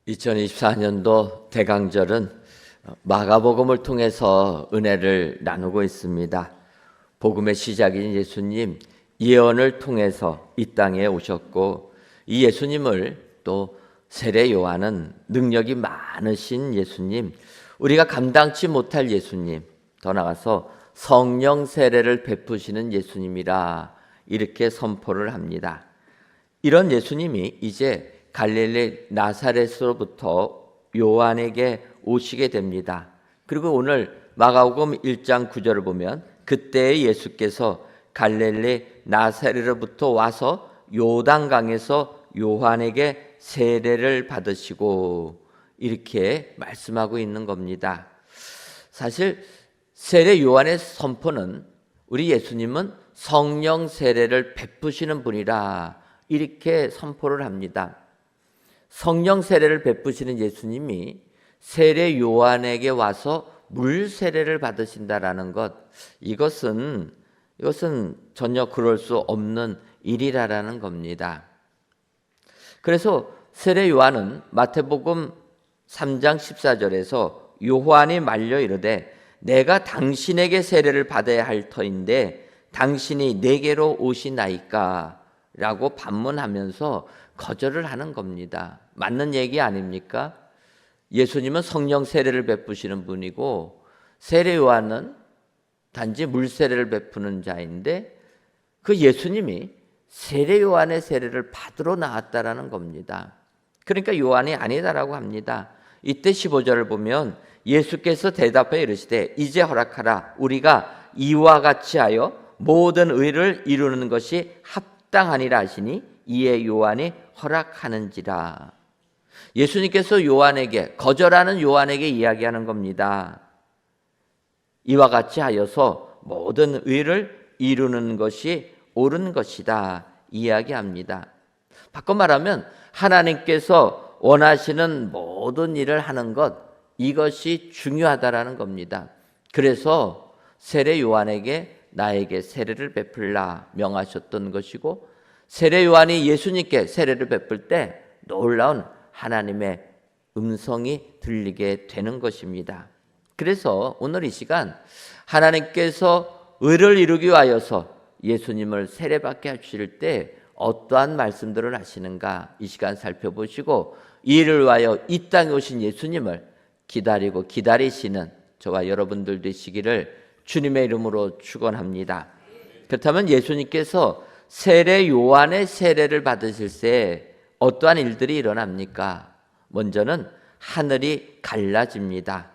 2024년도 대강절은 마가복음을 통해서 은혜를 나누고 있습니다. 복음의 시작인 예수님, 예언을 통해서 이 땅에 오셨고, 이 예수님을 또 세례 요한은 능력이 많으신 예수님, 우리가 감당치 못할 예수님, 더 나아가서 성령 세례를 베푸시는 예수님이라 이렇게 선포를 합니다. 이런 예수님이 이제 갈릴리 나사렛으로부터 요한에게 오시게 됩니다. 그리고 오늘 마가복음 1장 9절을 보면 그때 예수께서 갈릴리 나사렛으로부터 와서 요단강에서 요한에게 세례를 받으시고 이렇게 말씀하고 있는 겁니다. 사실 세례 요한의 선포는 우리 예수님은 성령 세례를 베푸시는 분이라 이렇게 선포를 합니다. 성령 세례를 베푸시는 예수님이 세례 요한에게 와서 물 세례를 받으신다라는 것, 이것은 전혀 그럴 수 없는 일이라는 겁니다. 그래서 세례 요한은 마태복음 3장 14절에서 요한이 말려 이르되 내가 당신에게 세례를 받아야 할 터인데 당신이 내게로 오시나이까? 라고 반문하면서 거절을 하는 겁니다. 맞는 얘기 아닙니까? 예수님은 성령 세례를 베푸시는 분이고 세례 요한은 단지 물 세례를 베푸는 자인데 그 예수님이 세례 요한의 세례를 받으러 나왔다라는 겁니다. 그러니까 요한이 아니다라고 합니다. 이때 15절을 보면 예수께서 대답해 이르시되 이제 허락하라. 우리가 이와 같이 하여 모든 의를 이루는 것이 합당하니라 하시니 이에 요한이 허락하는지라. 예수님께서 요한에게, 거절하는 요한에게 이야기하는 겁니다. 이와 같이 하여서 모든 의를 이루는 것이 옳은 것이다 이야기합니다. 바꿔 말하면 하나님께서 원하시는 모든 일을 하는 것, 이것이 중요하다라는 겁니다. 그래서 세례 요한에게 나에게 세례를 베풀라 명하셨던 것이고 세례 요한이 예수님께 세례를 베풀 때 놀라운 하나님의 음성이 들리게 되는 것입니다. 그래서 오늘 이 시간 하나님께서 의를 이루기 위하여서 예수님을 세례받게 하실 때 어떠한 말씀들을 하시는가 이 시간 살펴보시고 이 일을 위하여 이 땅에 오신 예수님을 기다리고 기다리시는 저와 여러분들 되시기를 주님의 이름으로 축원합니다. 그렇다면 예수님께서 세례 요한의 세례를 받으실 때 어떠한 일들이 일어납니까? 먼저는 하늘이 갈라집니다.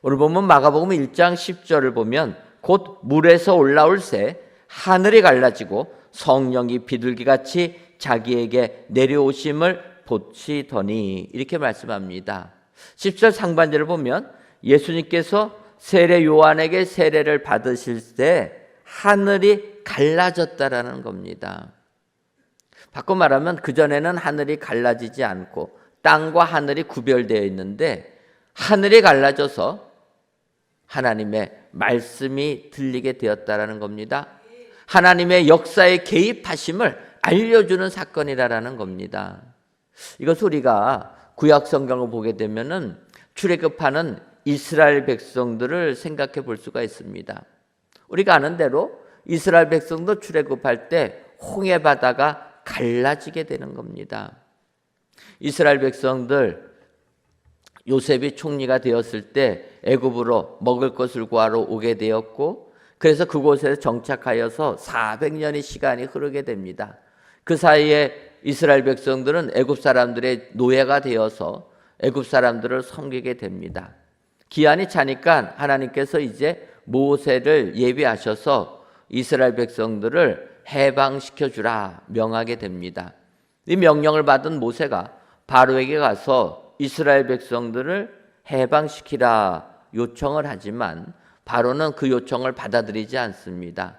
오늘 보면 마가복음 1장 10절을 보면 곧 물에서 올라올 새 하늘이 갈라지고 성령이 비둘기같이 자기에게 내려오심을 보치더니 이렇게 말씀합니다. 10절 상반절을 보면 예수님께서 세례 요한에게 세례를 받으실 때 하늘이 갈라졌다라는 겁니다. 바꿔 말하면 그전에는 하늘이 갈라지지 않고 땅과 하늘이 구별되어 있는데 하늘이 갈라져서 하나님의 말씀이 들리게 되었다라는 겁니다. 하나님의 역사에 개입하심을 알려주는 사건이라는 겁니다. 이것 우리가 구약 성경을 보게 되면은 출애굽하는 이스라엘 백성들을 생각해 볼 수가 있습니다. 우리가 아는 대로 이스라엘 백성도 출애굽할 때 홍해 바다가 갈라지게 되는 겁니다. 이스라엘 백성들 요셉이 총리가 되었을 때 애굽으로 먹을 것을 구하러 오게 되었고 그래서 그곳에 정착하여서 400년의 시간이 흐르게 됩니다. 그 사이에 이스라엘 백성들은 애굽 사람들의 노예가 되어서 애굽 사람들을 섬기게 됩니다. 기한이 차니까 하나님께서 이제 모세를 예비하셔서 이스라엘 백성들을 해방시켜 주라 명하게 됩니다. 이 명령을 받은 모세가 바로에게 가서 이스라엘 백성들을 해방시키라 요청을 하지만 바로는 그 요청을 받아들이지 않습니다.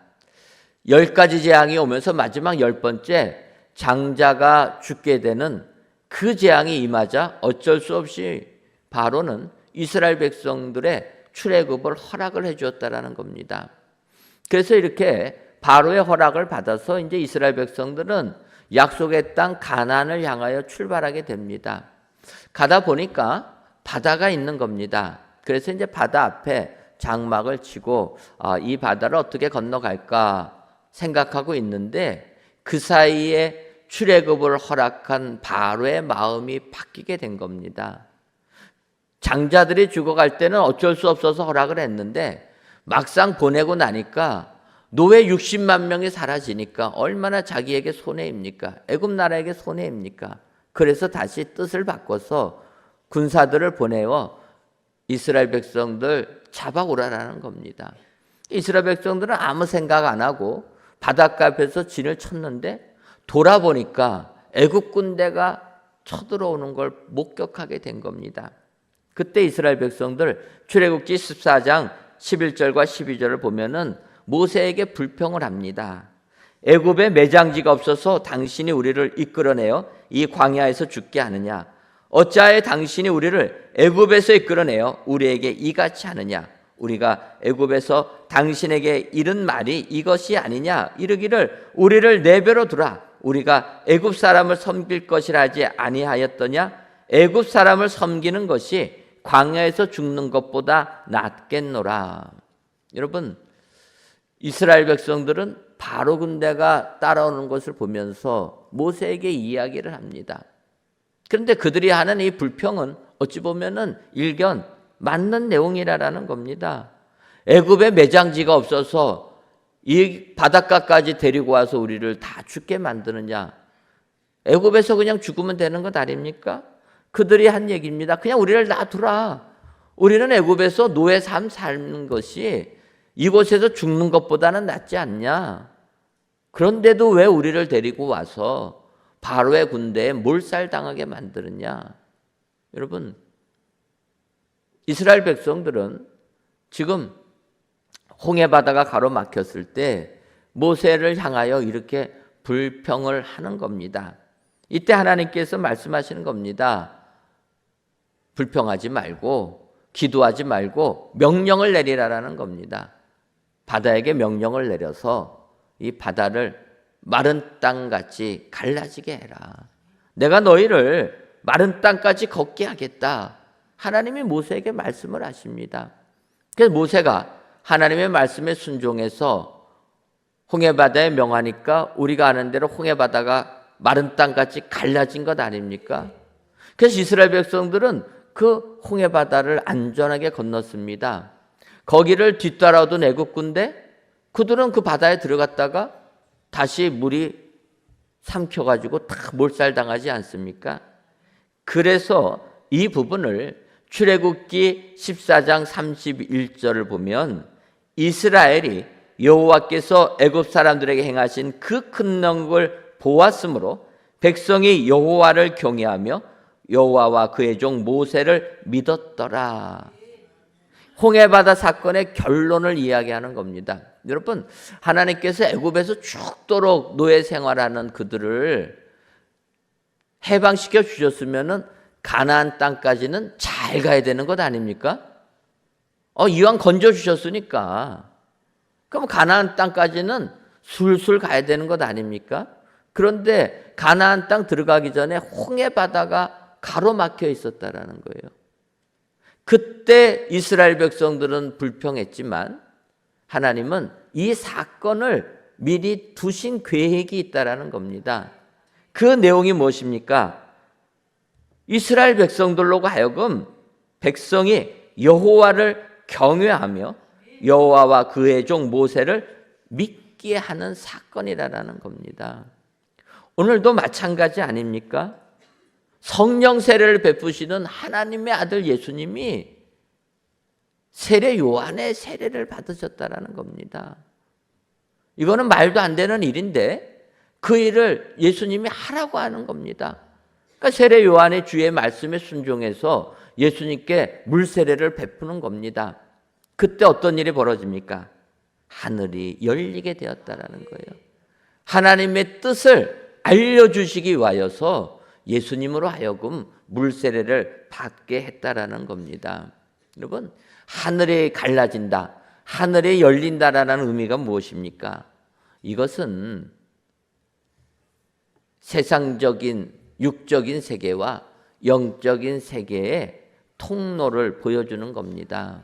10가지 재앙이 오면서 마지막 10번째 장자가 죽게 되는 그 재앙이 임하자 어쩔 수 없이 바로는 이스라엘 백성들의 출애굽을 허락을 해주었다라는 겁니다. 그래서 이렇게 바로의 허락을 받아서 이제 이스라엘 백성들은 약속의 땅 가나안을 향하여 출발하게 됩니다. 가다 보니까 바다가 있는 겁니다. 그래서 이제 바다 앞에 장막을 치고 이 바다를 어떻게 건너갈까 생각하고 있는데 그 사이에 출애굽을 허락한 바로의 마음이 바뀌게 된 겁니다. 장자들이 죽어갈 때는 어쩔 수 없어서 허락을 했는데 막상 보내고 나니까 노예 60만 명이 사라지니까 얼마나 자기에게 손해입니까? 애굽 나라에게 손해입니까? 그래서 다시 뜻을 바꿔서 군사들을 보내어 이스라엘 백성들 잡아오라라는 겁니다. 이스라엘 백성들은 아무 생각 안 하고 바닷가 앞에서 진을 쳤는데 돌아보니까 애굽 군대가 쳐들어오는 걸 목격하게 된 겁니다. 그때 이스라엘 백성들 출애굽기 14장 11절과 12절을 보면은 모세에게 불평을 합니다. 애굽에 매장지가 없어서 당신이 우리를 이끌어내어 이 광야에서 죽게 하느냐? 어찌하여 당신이 우리를 애굽에서 이끌어내어 우리에게 이같이 하느냐? 우리가 애굽에서 당신에게 이른 말이 이것이 아니냐? 이르기를 우리를 내버려 두라. 우리가 애굽 사람을 섬길 것이라 하지 아니하였더냐? 애굽 사람을 섬기는 것이 광야에서 죽는 것보다 낫겠노라. 여러분, 이스라엘 백성들은 바로 군대가 따라오는 것을 보면서 모세에게 이야기를 합니다. 그런데 그들이 하는 이 불평은 어찌 보면은 일견 맞는 내용이라는 겁니다. 애굽에 매장지가 없어서 이 바닷가까지 데리고 와서 우리를 다 죽게 만드느냐? 애굽에서 그냥 죽으면 되는 것 아닙니까? 그들이 한 얘기입니다. 그냥 우리를 놔두라. 우리는 애굽에서 노예 삶 사는 것이 이곳에서 죽는 것보다는 낫지 않냐? 그런데도 왜 우리를 데리고 와서 바로의 군대에 몰살당하게 만드느냐? 여러분, 이스라엘 백성들은 지금 홍해바다가 가로막혔을 때 모세를 향하여 이렇게 불평을 하는 겁니다. 이때 하나님께서 말씀하시는 겁니다. 불평하지 말고 기도하지 말고 명령을 내리라라는 겁니다. 바다에게 명령을 내려서 이 바다를 마른 땅같이 갈라지게 해라. 내가 너희를 마른 땅까지 걷게 하겠다. 하나님이 모세에게 말씀을 하십니다. 그래서 모세가 하나님의 말씀에 순종해서 홍해바다에 명하니까 우리가 아는 대로 홍해바다가 마른 땅같이 갈라진 것 아닙니까? 그래서 이스라엘 백성들은 그 홍해바다를 안전하게 건넜습니다. 거기를 뒤따라오던 애굽 군대, 그들은 그 바다에 들어갔다가 다시 물이 삼켜가지고 다 몰살당하지 않습니까? 그래서 이 부분을 출애굽기 14장 31절을 보면 이스라엘이 여호와께서 애굽 사람들에게 행하신 그 큰 능력을 보았으므로 백성이 여호와를 경외하며 여호와와 그의 종 모세를 믿었더라. 홍해바다 사건의 결론을 이야기하는 겁니다. 여러분, 하나님께서 애굽에서 죽도록 노예 생활하는 그들을 해방시켜 주셨으면은 가나안 땅까지는 잘 가야 되는 것 아닙니까? 이왕 건져 주셨으니까 그럼 가나안 땅까지는 술술 가야 되는 것 아닙니까? 그런데 가나안 땅 들어가기 전에 홍해바다가 가로막혀 있었다라는 거예요. 그때 이스라엘 백성들은 불평했지만 하나님은 이 사건을 미리 두신 계획이 있다라는 겁니다. 그 내용이 무엇입니까? 이스라엘 백성들로 하여금 백성이 여호와를 경외하며 여호와와 그의 종 모세를 믿게 하는 사건이라는 겁니다. 오늘도 마찬가지 아닙니까? 성령 세례를 베푸시는 하나님의 아들 예수님이 세례 요한의 세례를 받으셨다라는 겁니다. 이거는 말도 안 되는 일인데 그 일을 예수님이 하라고 하는 겁니다. 그러니까 세례 요한의 주의 말씀에 순종해서 예수님께 물 세례를 베푸는 겁니다. 그때 어떤 일이 벌어집니까? 하늘이 열리게 되었다라는 거예요. 하나님의 뜻을 알려주시기 위하여서 예수님으로 하여금 물 세례를 받게 했다라는 겁니다. 여러분, 하늘이 갈라진다, 하늘이 열린다라는 의미가 무엇입니까? 이것은 세상적인 육적인 세계와 영적인 세계의 통로를 보여주는 겁니다.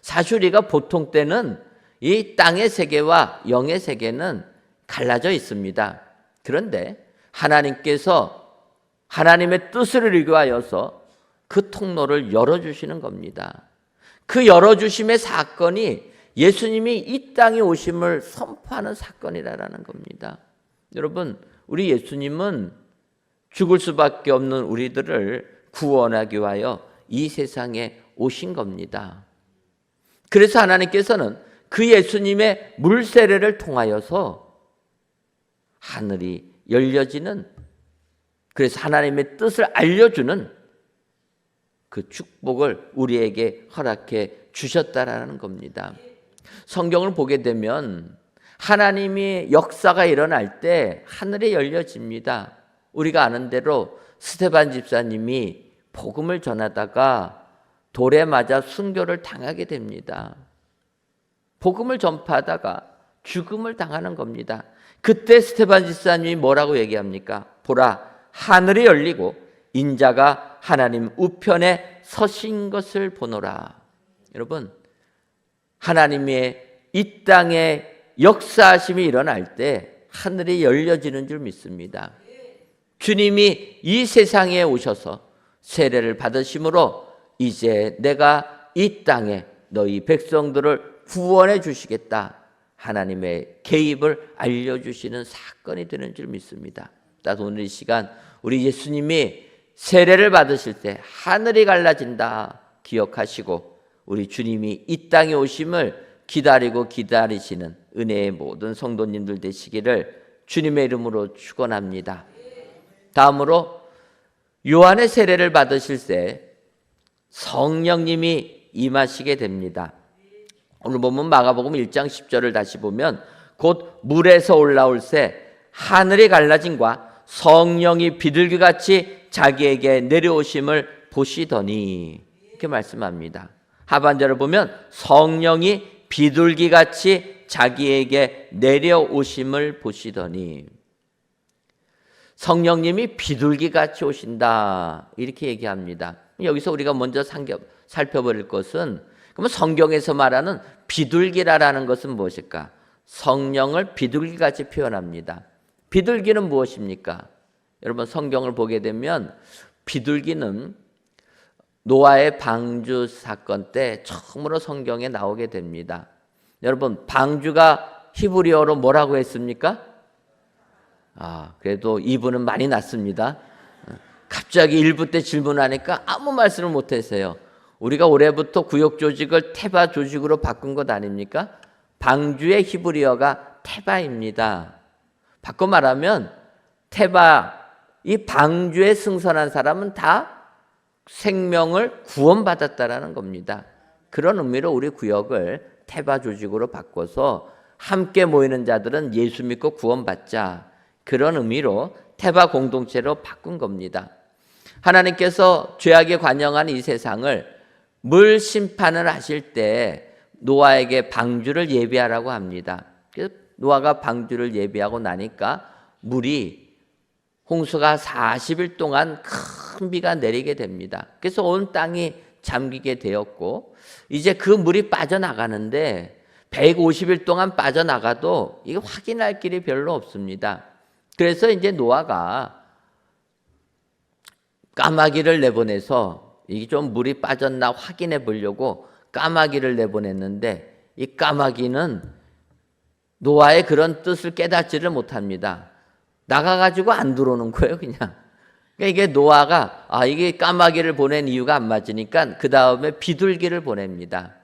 사실 우리가 보통 때는 이 땅의 세계와 영의 세계는 갈라져 있습니다. 그런데 하나님께서 하나님의 뜻을 위하여서 그 통로를 열어주시는 겁니다. 그 열어주심의 사건이 예수님이 이 땅에 오심을 선포하는 사건이라는 겁니다. 여러분, 우리 예수님은 죽을 수밖에 없는 우리들을 구원하기 위하여 이 세상에 오신 겁니다. 그래서 하나님께서는 그 예수님의 물세례를 통하여서 하늘이 열려지는, 그래서 하나님의 뜻을 알려주는 그 축복을 우리에게 허락해 주셨다라는 겁니다. 성경을 보게 되면 하나님의 역사가 일어날 때 하늘이 열려집니다. 우리가 아는 대로 스데반 집사님이 복음을 전하다가 돌에 맞아 순교를 당하게 됩니다. 복음을 전파하다가 죽음을 당하는 겁니다. 그때 스데반 집사님이 뭐라고 얘기합니까? 보라, 하늘이 열리고 인자가 하나님 우편에 서신 것을 보노라. 여러분, 하나님의 이 땅에 역사하심이 일어날 때 하늘이 열려지는 줄 믿습니다. 주님이 이 세상에 오셔서 세례를 받으심으로 이제 내가 이 땅에 너희 백성들을 구원해 주시겠다, 하나님의 개입을 알려주시는 사건이 되는 줄 믿습니다. 따라서 오늘 이 시간 우리 예수님이 세례를 받으실 때 하늘이 갈라진다 기억하시고 우리 주님이 이 땅에 오심을 기다리고 기다리시는 은혜의 모든 성도님들 되시기를 주님의 이름으로 축원합니다. 다음으로 요한의 세례를 받으실 때 성령님이 임하시게 됩니다. 오늘 보면 마가복음 1장 10절을 다시 보면 곧 물에서 올라올 새 하늘이 갈라짐과 성령이 비둘기같이 자기에게 내려오심을 보시더니, 이렇게 말씀합니다. 하반절을 보면 성령이 비둘기같이 자기에게 내려오심을 보시더니, 성령님이 비둘기같이 오신다 이렇게 얘기합니다. 여기서 우리가 먼저 살펴볼 것은, 그러면 성경에서 말하는 비둘기라는 것은 무엇일까? 성령을 비둘기같이 표현합니다. 비둘기는 무엇입니까? 여러분, 성경을 보게 되면 비둘기는 노아의 방주 사건 때 처음으로 성경에 나오게 됩니다. 여러분, 방주가 히브리어로 뭐라고 했습니까? 그래도 이분은 많이 낫습니다. 갑자기 1부 때 질문하니까 아무 말씀을 못했어요. 우리가 올해부터 구역 조직을 테바 조직으로 바꾼 것 아닙니까? 방주의 히브리어가 테바입니다. 바꿔 말하면 테바, 이 방주에 승선한 사람은 다 생명을 구원받았다라는 겁니다. 그런 의미로 우리 구역을 테바 조직으로 바꿔서 함께 모이는 자들은 예수 믿고 구원받자, 그런 의미로 테바 공동체로 바꾼 겁니다. 하나님께서 죄악에 관영한 이 세상을 물 심판을 하실 때 노아에게 방주를 예비하라고 합니다. 그래서 노아가 방주를 예비하고 나니까 물이, 홍수가 40일 동안 큰 비가 내리게 됩니다. 그래서 온 땅이 잠기게 되었고, 이제 그 물이 빠져나가는데 150일 동안 빠져나가도 이게 확인할 길이 별로 없습니다. 그래서 이제 노아가 까마귀를 내보내서 이게 좀 물이 빠졌나 확인해 보려고 까마귀를 내보냈는데, 이 까마귀는 노아의 그런 뜻을 깨닫지를 못합니다. 나가가지고 안 들어오는 거예요, 그냥. 그러니까 이게 노아가 이게 까마귀를 보낸 이유가 안 맞으니까 그 다음에 비둘기를 보냅니다.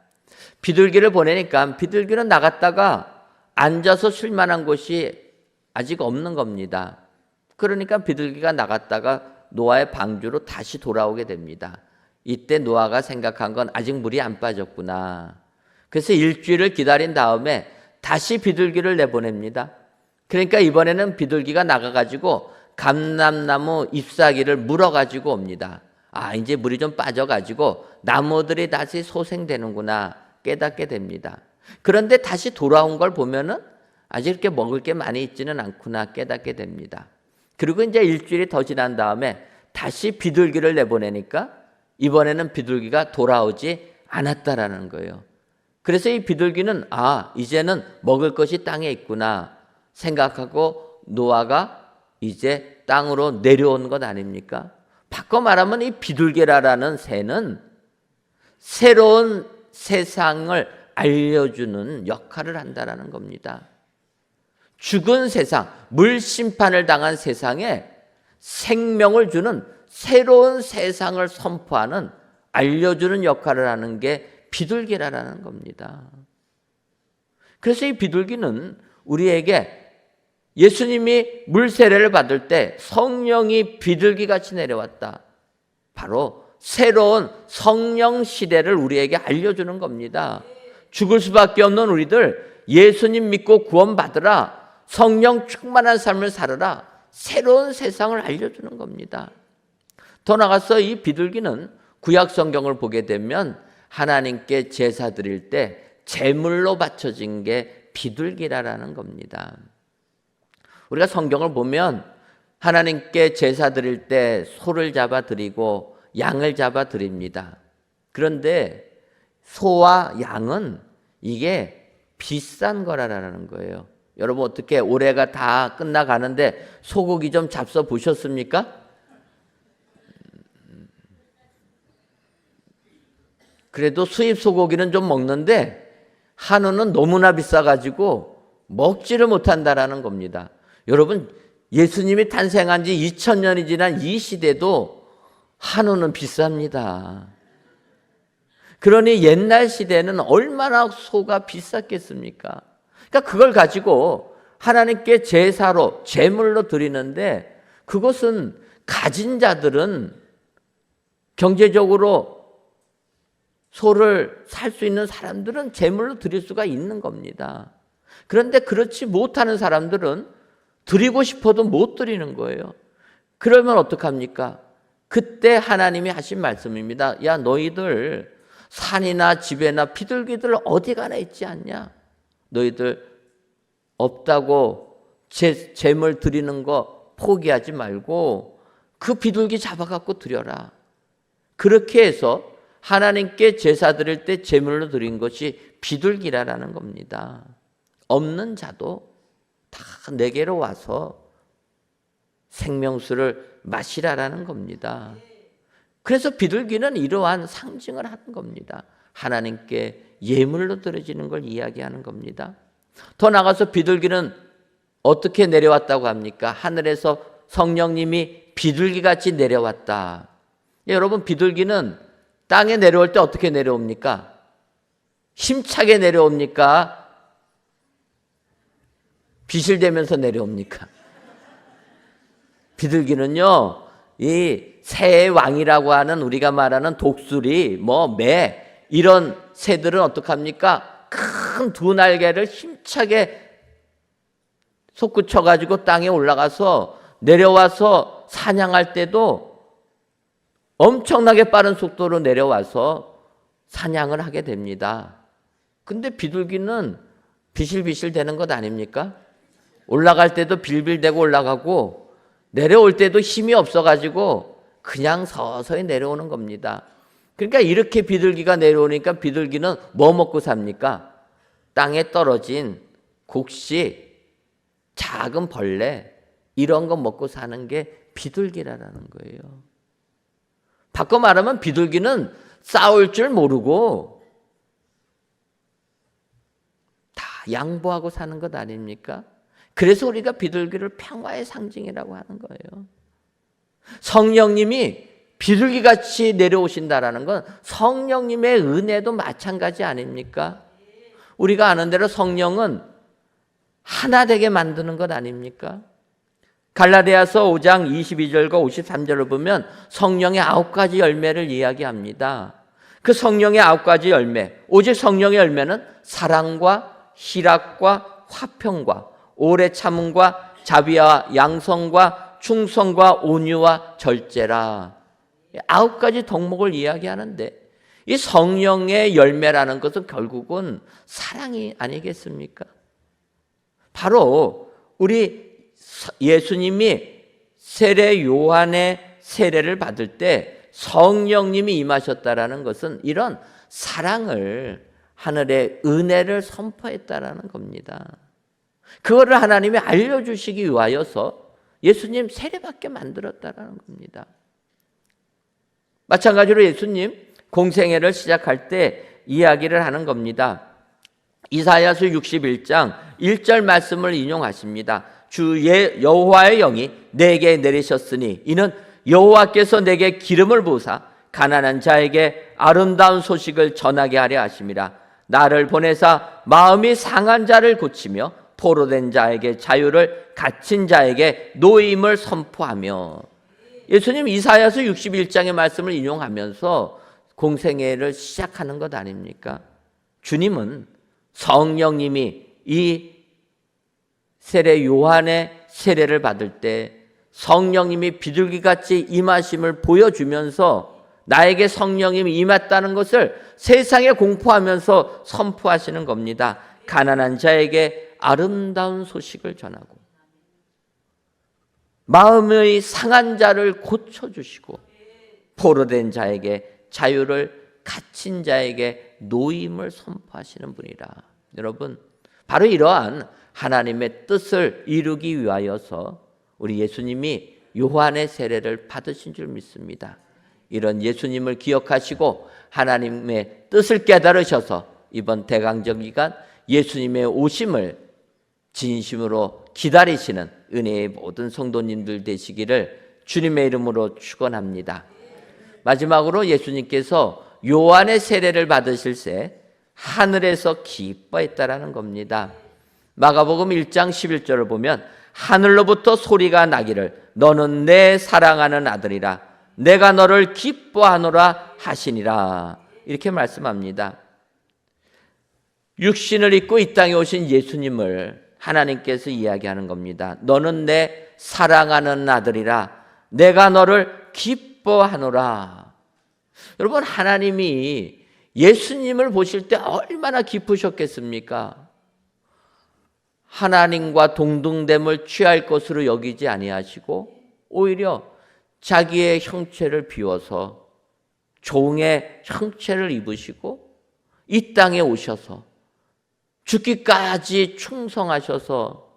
비둘기를 보내니까 비둘기는 나갔다가 앉아서 쉴 만한 곳이 아직 없는 겁니다. 그러니까 비둘기가 나갔다가 노아의 방주로 다시 돌아오게 됩니다. 이때 노아가 생각한 건 아직 물이 안 빠졌구나. 그래서 일주일을 기다린 다음에 다시 비둘기를 내보냅니다. 그러니까 이번에는 비둘기가 나가가지고 감람나무 잎사귀를 물어가지고 옵니다. 이제 물이 좀 빠져가지고 나무들이 다시 소생되는구나 깨닫게 됩니다. 그런데 다시 돌아온 걸 보면은 아직 이렇게 먹을 게 많이 있지는 않구나 깨닫게 됩니다. 그리고 이제 일주일이 더 지난 다음에 다시 비둘기를 내보내니까 이번에는 비둘기가 돌아오지 않았다라는 거예요. 그래서 이 비둘기는 이제는 먹을 것이 땅에 있구나 생각하고 노아가 이제 땅으로 내려온 것 아닙니까? 바꿔 말하면 이 비둘기라는 새는 새로운 세상을 알려주는 역할을 한다라는 겁니다. 죽은 세상, 물 심판을 당한 세상에 생명을 주는 새로운 세상을 선포하는, 알려주는 역할을 하는 게 비둘기라는 겁니다. 그래서 이 비둘기는 우리에게 예수님이 물 세례를 받을 때 성령이 비둘기같이 내려왔다. 바로 새로운 성령 시대를 우리에게 알려주는 겁니다. 죽을 수밖에 없는 우리들 예수님 믿고 구원받으라. 성령 충만한 삶을 살아라. 새로운 세상을 알려주는 겁니다. 더 나아가서 이 비둘기는 구약 성경을 보게 되면 하나님께 제사 드릴 때 제물로 바쳐진 게 비둘기라는 겁니다. 우리가 성경을 보면 하나님께 제사 드릴 때 소를 잡아 드리고 양을 잡아 드립니다. 그런데 소와 양은 이게 비싼 거라는 거예요. 여러분 어떻게 올해가 다 끝나가는데 소고기 좀 잡숴 보셨습니까? 그래도 수입 소고기는 좀 먹는데 한우는 너무나 비싸가지고 먹지를 못한다라는 겁니다. 여러분 예수님이 탄생한 지 2000년이 지난 이 시대도 한우는 비쌉니다. 그러니 옛날 시대는 얼마나 소가 비쌌겠습니까? 그러니까 그걸 가지고 하나님께 제사로 제물로 드리는데 그것은 가진 자들은 경제적으로 소를 살 수 있는 사람들은 제물로 드릴 수가 있는 겁니다. 그런데 그렇지 못하는 사람들은 드리고 싶어도 못 드리는 거예요. 그러면 어떡합니까? 그때 하나님이 하신 말씀입니다. 야 너희들 산이나 집에나 비둘기들 어디 가나 있지 않냐? 너희들 없다고 제물 드리는 거 포기하지 말고 그 비둘기 잡아갖고 드려라. 그렇게 해서 하나님께 제사 드릴 때 제물로 드린 것이 비둘기라는 겁니다. 없는 자도 다 내게로 와서 생명수를 마시라라는 겁니다. 그래서 비둘기는 이러한 상징을 하는 겁니다. 하나님께 예물로 드려지는 걸 이야기하는 겁니다. 더 나아가서 비둘기는 어떻게 내려왔다고 합니까? 하늘에서 성령님이 비둘기같이 내려왔다. 여러분 비둘기는 땅에 내려올 때 어떻게 내려옵니까? 힘차게 내려옵니까? 비실대면서 내려옵니까? 비둘기는요, 이 새의 왕이라고 하는 우리가 말하는 독수리, 매 이런 새들은 어떡합니까? 큰 두 날개를 힘차게 솟구쳐가지고 땅에 올라가서 내려와서 사냥할 때도 엄청나게 빠른 속도로 내려와서 사냥을 하게 됩니다. 근데 비둘기는 비실비실 되는 것 아닙니까? 올라갈 때도 빌빌대고 올라가고 내려올 때도 힘이 없어가지고 그냥 서서히 내려오는 겁니다. 그러니까 이렇게 비둘기가 내려오니까 비둘기는 뭐 먹고 삽니까? 땅에 떨어진 곡식, 작은 벌레 이런 거 먹고 사는 게 비둘기라는 거예요. 바꿔 말하면 비둘기는 싸울 줄 모르고 다 양보하고 사는 것 아닙니까? 그래서 우리가 비둘기를 평화의 상징이라고 하는 거예요. 성령님이 비둘기같이 내려오신다라는 건 성령님의 은혜도 마찬가지 아닙니까? 우리가 아는 대로 성령은 하나 되게 만드는 것 아닙니까? 갈라디아서 5장 22절과 53절을 보면 성령의 9가지 열매를 이야기합니다. 그 성령의 9가지 열매, 오직 성령의 열매는 사랑과 희락과 화평과 오래 참음과 자비와 양성과 충성과 온유와 절제라. 9가지 덕목을 이야기하는데 이 성령의 열매라는 것은 결국은 사랑이 아니겠습니까? 바로 우리 예수님이 세례 요한의 세례를 받을 때 성령님이 임하셨다라는 것은 이런 사랑을, 하늘의 은혜를 선포했다라는 겁니다. 그거를 하나님이 알려주시기 위하여서 예수님 세례받게 만들었다라는 겁니다. 마찬가지로 예수님 공생애를 시작할 때 이야기를 하는 겁니다. 이사야서 61장 1절 말씀을 인용하십니다. 주 여호와의 영이 내게 내리셨으니 이는 여호와께서 내게 기름을 부으사 가난한 자에게 아름다운 소식을 전하게 하려 하심이라. 나를 보내사 마음이 상한 자를 고치며 포로된 자에게 자유를, 갇힌 자에게 노임을 선포하며. 예수님 이사야서 61장의 말씀을 인용하면서 공생애를 시작하는 것 아닙니까? 주님은 성령님이 이 세례 요한의 세례를 받을 때 성령님이 비둘기같이 임하심을 보여주면서 나에게 성령님이 임했다는 것을 세상에 공포하면서 선포하시는 겁니다. 가난한 자에게 아름다운 소식을 전하고 마음의 상한 자를 고쳐주시고 포로된 자에게 자유를, 갇힌 자에게 노임을 선포하시는 분이라. 여러분, 바로 이러한 하나님의 뜻을 이루기 위하여서 우리 예수님이 요한의 세례를 받으신 줄 믿습니다. 이런 예수님을 기억하시고 하나님의 뜻을 깨달으셔서 이번 대강정 기간 예수님의 오심을 진심으로 기다리시는 은혜의 모든 성도님들 되시기를 주님의 이름으로 축원합니다. 마지막으로 예수님께서 요한의 세례를 받으실 때 하늘에서 기뻐했다라는 겁니다. 마가복음 1장 11절을 보면 하늘로부터 소리가 나기를 너는 내 사랑하는 아들이라 내가 너를 기뻐하노라 하시니라. 이렇게 말씀합니다. 육신을 입고 이 땅에 오신 예수님을 하나님께서 이야기하는 겁니다. 너는 내 사랑하는 아들이라 내가 너를 기뻐하노라. 여러분, 하나님이 예수님을 보실 때 얼마나 기쁘셨겠습니까? 하나님과 동등됨을 취할 것으로 여기지 아니하시고 오히려 자기의 형체를 비워서 종의 형체를 입으시고 이 땅에 오셔서 죽기까지 충성하셔서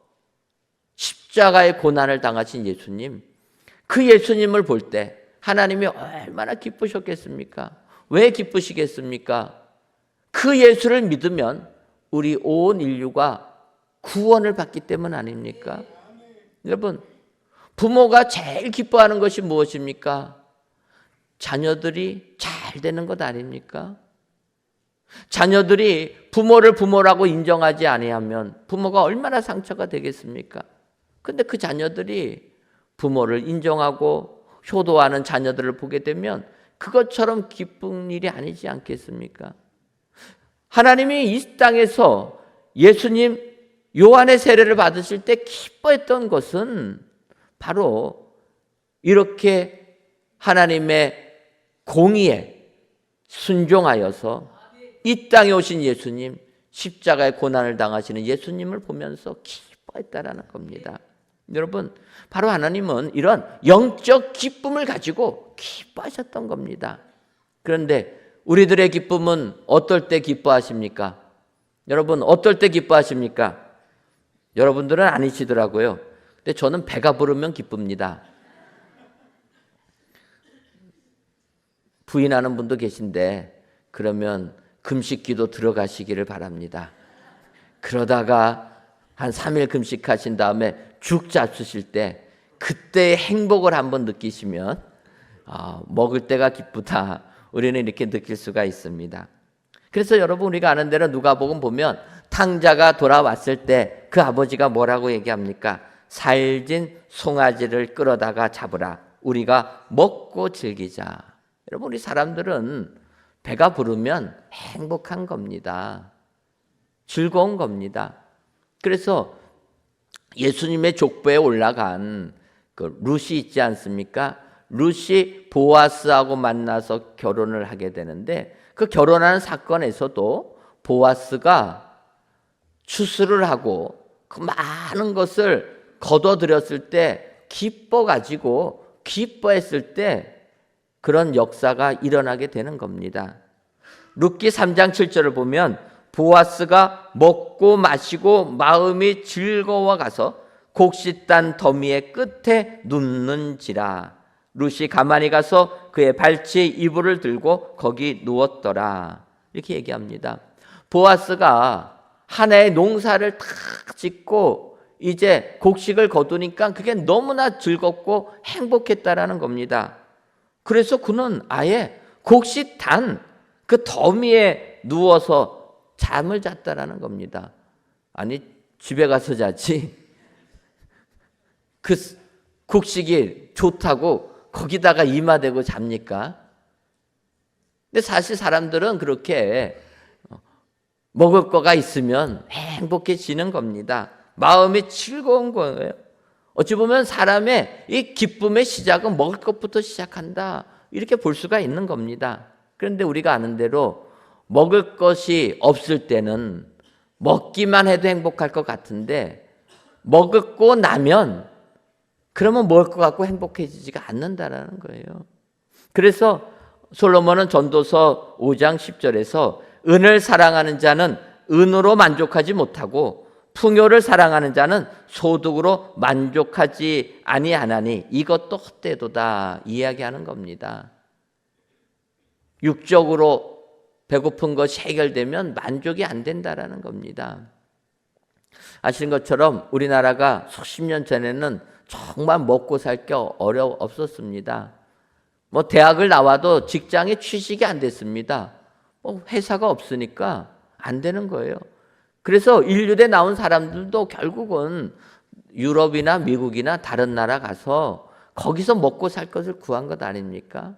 십자가의 고난을 당하신 예수님, 그 예수님을 볼 때 하나님이 얼마나 기쁘셨겠습니까? 왜 기쁘시겠습니까? 그 예수를 믿으면 우리 온 인류가 구원을 받기 때문 아닙니까? 여러분, 부모가 제일 기뻐하는 것이 무엇입니까? 자녀들이 잘 되는 것 아닙니까? 자녀들이 부모를 부모라고 인정하지 아니하면 부모가 얼마나 상처가 되겠습니까? 근데 그 자녀들이 부모를 인정하고 효도하는 자녀들을 보게 되면 그것처럼 기쁜 일이 아니지 않겠습니까? 하나님이 이 땅에서 예수님 요한의 세례를 받으실 때 기뻐했던 것은 바로 이렇게 하나님의 공의에 순종하여서 이 땅에 오신 예수님, 십자가의 고난을 당하시는 예수님을 보면서 기뻐했다라는 겁니다. 여러분, 바로 하나님은 이런 영적 기쁨을 가지고 기뻐하셨던 겁니다. 그런데 우리들의 기쁨은 어떨 때 기뻐하십니까? 여러분, 어떨 때 기뻐하십니까? 여러분들은 아니시더라고요. 근데 저는 배가 부르면 기쁩니다. 부인하는 분도 계신데 그러면 금식기도 들어가시기를 바랍니다. 그러다가 한 3일 금식하신 다음에 죽 잡수실 때 그때의 행복을 한번 느끼시면 먹을 때가 기쁘다. 우리는 이렇게 느낄 수가 있습니다. 그래서 여러분, 우리가 아는 대로 누가복음 보면 탕자가 돌아왔을 때 그 아버지가 뭐라고 얘기합니까? 살진 송아지를 끌어다가 잡으라. 우리가 먹고 즐기자. 여러분, 우리 사람들은 배가 부르면 행복한 겁니다. 즐거운 겁니다. 그래서 예수님의 족보에 올라간 그 룻이 있지 않습니까? 룻이 보아스하고 만나서 결혼을 하게 되는데 그 결혼하는 사건에서도 보아스가 추수를 하고 그 많은 것을 거둬들였을 때 기뻐가지고 기뻐했을 때 그런 역사가 일어나게 되는 겁니다. 룻기 3장 7절을 보면 보아스가 먹고 마시고 마음이 즐거워 가서 곡식단 더미의 끝에 눕는지라. 룻이 가만히 가서 그의 발치에 이불을 들고 거기 누웠더라. 이렇게 얘기합니다. 보아스가 한 해의 농사를 탁 짓고 이제 곡식을 거두니까 그게 너무나 즐겁고 행복했다라는 겁니다. 그래서 그는 아예 곡식단 그 더미에 누워서 잠을 잤다라는 겁니다. 아니 집에 가서 자지 그 곡식이 좋다고 거기다가 이마대고 잡니까? 근데 사실 사람들은 그렇게 먹을 거가 있으면 행복해지는 겁니다. 마음이 즐거운 거예요. 어찌 보면 사람의 이 기쁨의 시작은 먹을 것부터 시작한다, 이렇게 볼 수가 있는 겁니다. 그런데 우리가 아는 대로 먹을 것이 없을 때는 먹기만 해도 행복할 것 같은데 먹고 나면 그러면 먹을 것 같고 행복해지지가 않는다라는 거예요. 그래서 솔로몬은 전도서 5장 10절에서 은을 사랑하는 자는 은으로 만족하지 못하고 풍요를 사랑하는 자는 소득으로 만족하지 아니하나니 이것도 헛되도다 이야기하는 겁니다. 육적으로 배고픈 것이 해결되면 만족이 안 된다라는 겁니다. 아시는 것처럼 우리나라가 수십 년 전에는 정말 먹고 살 게 없었습니다. 대학을 나와도 직장에 취직이 안 됐습니다. 회사가 없으니까 안 되는 거예요. 그래서 인류대 나온 사람들도 결국은 유럽이나 미국이나 다른 나라 가서 거기서 먹고 살 것을 구한 것 아닙니까?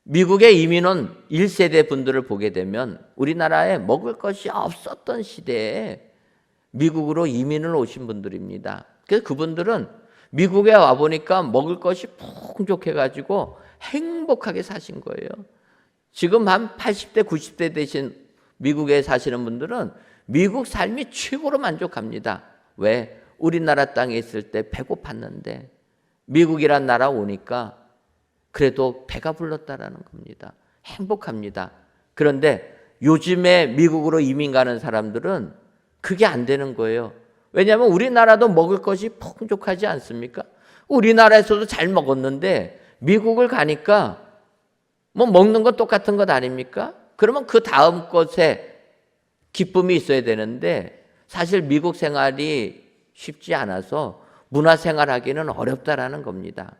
미국의 이민 온 1세대 분들을 보게 되면 우리나라에 먹을 것이 없었던 시대에 미국으로 이민을 오신 분들입니다. 그래서 그분들은 미국에 와보니까 먹을 것이 풍족해가지고 행복하게 사신 거예요. 지금 한 80대, 90대 되신 미국에 사시는 분들은 미국 삶이 최고로 만족합니다. 왜? 우리나라 땅에 있을 때 배고팠는데 미국이란 나라 오니까 그래도 배가 불렀다라는 겁니다. 행복합니다. 그런데 요즘에 미국으로 이민 가는 사람들은 그게 안 되는 거예요. 왜냐하면 우리나라도 먹을 것이 풍족하지 않습니까? 우리나라에서도 잘 먹었는데 미국을 가니까 먹는 건 똑같은 것 아닙니까? 그러면 그 다음 것에 기쁨이 있어야 되는데 사실 미국 생활이 쉽지 않아서 문화생활하기는 어렵다라는 겁니다.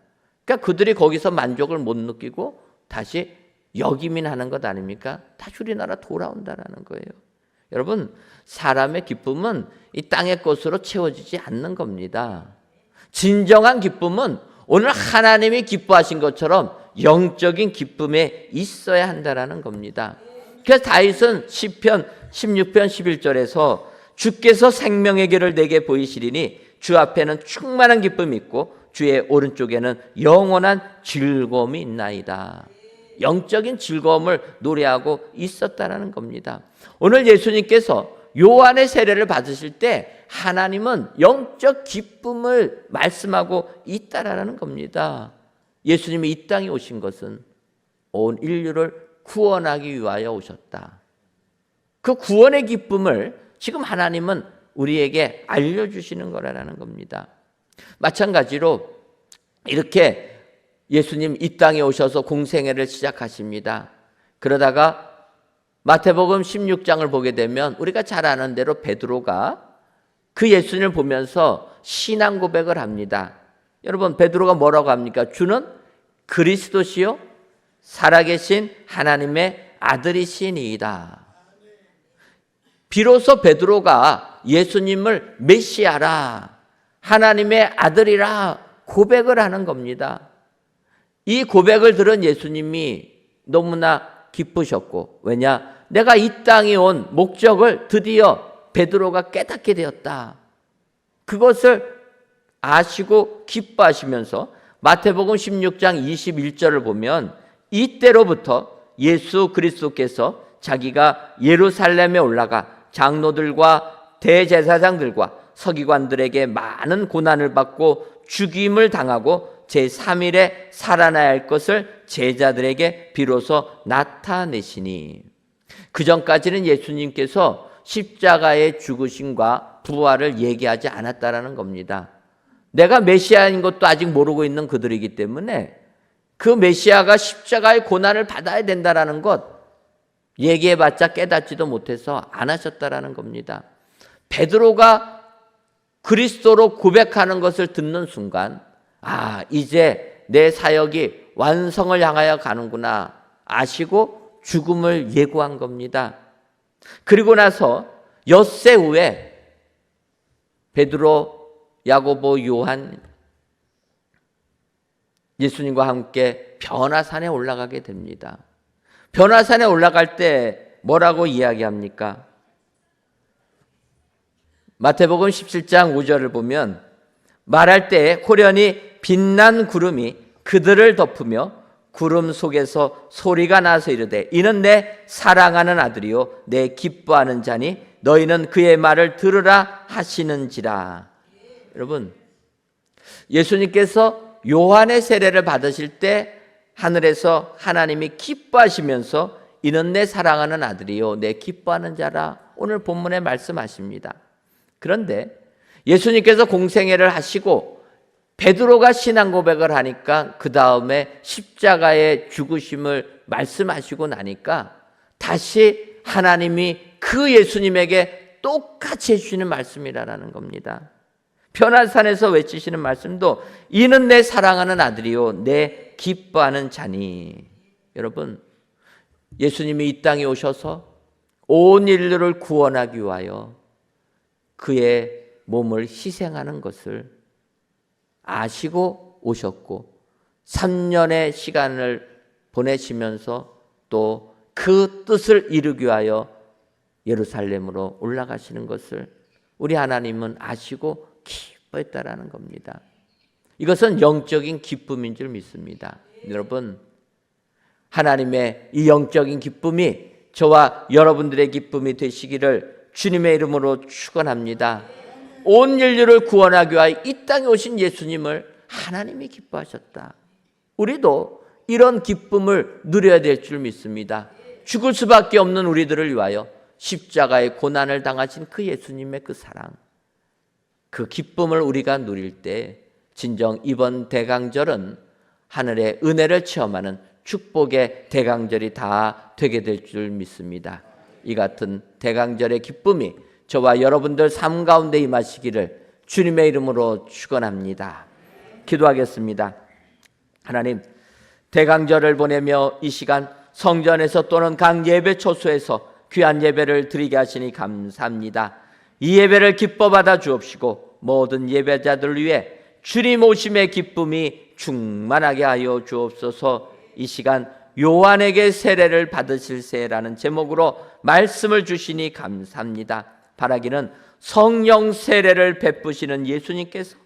그러니까 그들이 거기서 만족을 못 느끼고 다시 역이민하는 것 아닙니까? 다시 우리나라 돌아온다라는 거예요. 여러분, 사람의 기쁨은 이 땅의 것으로 채워지지 않는 겁니다. 진정한 기쁨은 오늘 하나님이 기뻐하신 것처럼 영적인 기쁨에 있어야 한다라는 겁니다. 그래서 다윗은 시편 16편 11절에서 주께서 생명의 길을 내게 보이시리니 주 앞에는 충만한 기쁨이 있고 주의 오른쪽에는 영원한 즐거움이 있나이다. 영적인 즐거움을 노래하고 있었다라는 겁니다. 오늘 예수님께서 요한의 세례를 받으실 때 하나님은 영적 기쁨을 말씀하고 있다라는 겁니다. 예수님이 이 땅에 오신 것은 온 인류를 구원하기 위하여 오셨다. 그 구원의 기쁨을 지금 하나님은 우리에게 알려주시는 거라는 겁니다. 마찬가지로 이렇게 예수님 이 땅에 오셔서 공생애를 시작하십니다. 그러다가 마태복음 16장을 보게 되면 우리가 잘 아는 대로 베드로가 그 예수님을 보면서 신앙 고백을 합니다. 여러분, 베드로가 뭐라고 합니까? 주는 그리스도시요 살아계신 하나님의 아들이시니이다. 비로소 베드로가 예수님을 메시아라, 하나님의 아들이라 고백을 하는 겁니다. 이 고백을 들은 예수님이 너무나 기쁘셨고, 왜냐? 내가 이 땅에 온 목적을 드디어 베드로가 깨닫게 되었다. 그것을 아시고 기뻐하시면서 마태복음 16장 21절을 보면 이때로부터 예수 그리스도께서 자기가 예루살렘에 올라가 장로들과 대제사장들과 서기관들에게 많은 고난을 받고 죽임을 당하고 제3일에 살아나야 할 것을 제자들에게 비로소 나타내시니, 그 전까지는 예수님께서 십자가의 죽으심과 부활을 얘기하지 않았다라는 겁니다. 내가 메시아인 것도 아직 모르고 있는 그들이기 때문에 그 메시아가 십자가의 고난을 받아야 된다라는 것 얘기해봤자 깨닫지도 못해서 안 하셨다라는 겁니다. 베드로가 그리스도로 고백하는 것을 듣는 순간, 이제 내 사역이 완성을 향하여 가는구나 아시고 죽음을 예고한 겁니다. 그리고 나서 엿새 후에 베드로, 야고보, 요한 예수님과 함께 변화산에 올라가게 됩니다. 변화산에 올라갈 때 뭐라고 이야기합니까? 마태복음 17장 5절을 보면 말할 때 호련히 빛난 구름이 그들을 덮으며 구름 속에서 소리가 나서 이르되 이는 내 사랑하는 아들이요 내 기뻐하는 자니 너희는 그의 말을 들으라 하시는지라. 여러분, 예수님께서 요한의 세례를 받으실 때 하늘에서 하나님이 기뻐하시면서 이는 내 사랑하는 아들이요 내 기뻐하는 자라 오늘 본문에 말씀하십니다. 그런데 예수님께서 공생애를 하시고 베드로가 신앙 고백을 하니까 그 다음에 십자가의 죽으심을 말씀하시고 나니까 다시 하나님이 그 예수님에게 똑같이 해주시는 말씀이라는 겁니다. 변화산에서 외치시는 말씀도 이는 내 사랑하는 아들이요 내 기뻐하는 자니. 여러분, 예수님이 이 땅에 오셔서 온 인류를 구원하기 위하여 그의 몸을 희생하는 것을 아시고 오셨고 3년의 시간을 보내시면서 또 그 뜻을 이루기 위하여 예루살렘으로 올라가시는 것을 우리 하나님은 아시고 기뻐했다라는 겁니다. 이것은 영적인 기쁨인 줄 믿습니다. 여러분, 하나님의 이 영적인 기쁨이 저와 여러분들의 기쁨이 되시기를 주님의 이름으로 축원합니다. 온 인류를 구원하기 위하여 이 땅에 오신 예수님을 하나님이 기뻐하셨다. 우리도 이런 기쁨을 누려야 될 줄 믿습니다. 죽을 수밖에 없는 우리들을 위하여 십자가의 고난을 당하신 그 예수님의 그 사랑, 그 기쁨을 우리가 누릴 때 진정 이번 대강절은 하늘의 은혜를 체험하는 축복의 대강절이 다 되게 될 줄 믿습니다. 이 같은 대강절의 기쁨이 저와 여러분들 삶 가운데 임하시기를 주님의 이름으로 축원합니다. 기도하겠습니다. 하나님, 대강절을 보내며 이 시간 성전에서 또는 각 예배 초소에서 귀한 예배를 드리게 하시니 감사합니다. 이 예배를 기뻐 받아 주옵시고 모든 예배자들을 위해 주님 오심의 기쁨이 충만하게 하여 주옵소서. 이 시간 요한에게 세례를 받으실세라는 제목으로 말씀을 주시니 감사합니다. 바라기는 성령 세례를 베푸시는 예수님께서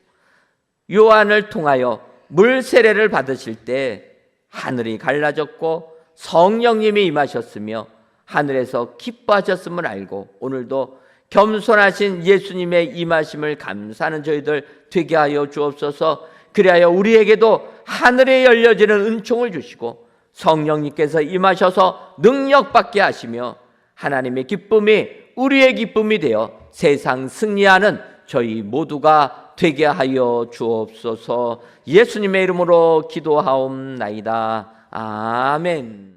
요한을 통하여 물 세례를 받으실 때 하늘이 갈라졌고 성령님이 임하셨으며 하늘에서 기뻐하셨음을 알고 오늘도 겸손하신 예수님의 임하심을 감사하는 저희들 되게 하여 주옵소서. 그리하여 우리에게도 하늘에 열려지는 은총을 주시고 성령님께서 임하셔서 능력받게 하시며 하나님의 기쁨이 우리의 기쁨이 되어 세상 승리하는 저희 모두가 되게 하여 주옵소서. 예수님의 이름으로 기도하옵나이다. 아멘.